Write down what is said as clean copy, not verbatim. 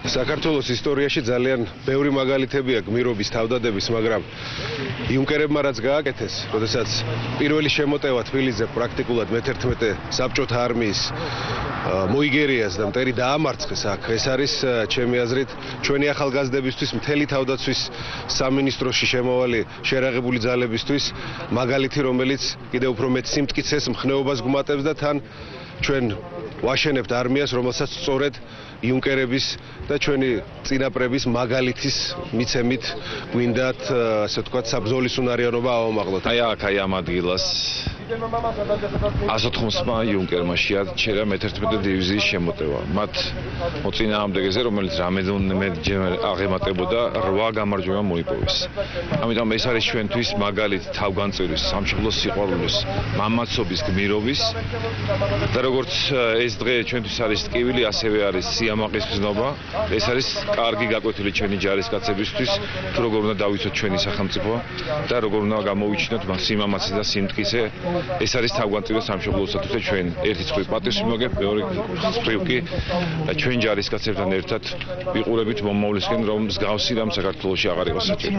საქართველოს ისტორიაში ძალიან ბევრი მაგალითებია გმირობის თავდადების, მაგრამ იუნკერებმა რაც გააკეთეს, როდესაც პირველი შემოტევა თბილისზე პრაქტიკულად მე-11 საბჭოთა არმიის მოიგერიას და მტერი დაამარცხეს აქ. ეს არის ჩემი აზრით ჩვენი ახალგაზრდებისთვის მთელი თავდაცვის სამინისტროში შემავალი შერაღებული ძალებისთვის მაგალითი, რომელიც კიდევ უფრო მეტ სიმტკიცეს მხნეობას გვმატებს და თან ჩვენ ვაშენებთ არმიას, რომელსაც სწორედ იუნკერების და ჩვენი წინაპრების მაგალითის მიცემით გვინდათ, ასე ვთქვათ, საბრძოლის უნარიანობა ავამაღლოთ. აი ამ ადგილას 180-მა იუნკერმა შეაჩერა მე-11 დივიზიის შემოტევა. მათ მოწინააღმდეგეზე, რომელიც რამოდენიმეჯერ აღემატებოდა, 8 გამარჯვება მოიპოვეს. ამიტომ ეს არის ჩვენთვის მაგალითი თავგანწირვის, სამშობლოს სიყვარულის, მამაცობის, გმირობის და როგორც ეს დღე ჩვენთვის არის ტკივილი, ასევე არის სიამაყის გზნობა. ეს არის კარგი გაკვეთილი ჩვენი ჯარისკაცებისთვის, თუ როგორ უნდა დავიცოთ ჩვენი სახელმწიფო და როგორ უნდა გამოვიჩინოთ სიმამაცე და სიმტკიცე. ეს არის თავგანწირვა სამშობლოსათვის და ჩვენ ერთი მხრივ პატივს ვიმოგებთ, მეორე მხრივ კი ჩვენ ჯარისკაცებთან ერთად ვიყურებით მომავლისკენ, რომ მსგავსი რამ საქართველოში აღარ იყოს საჭირო.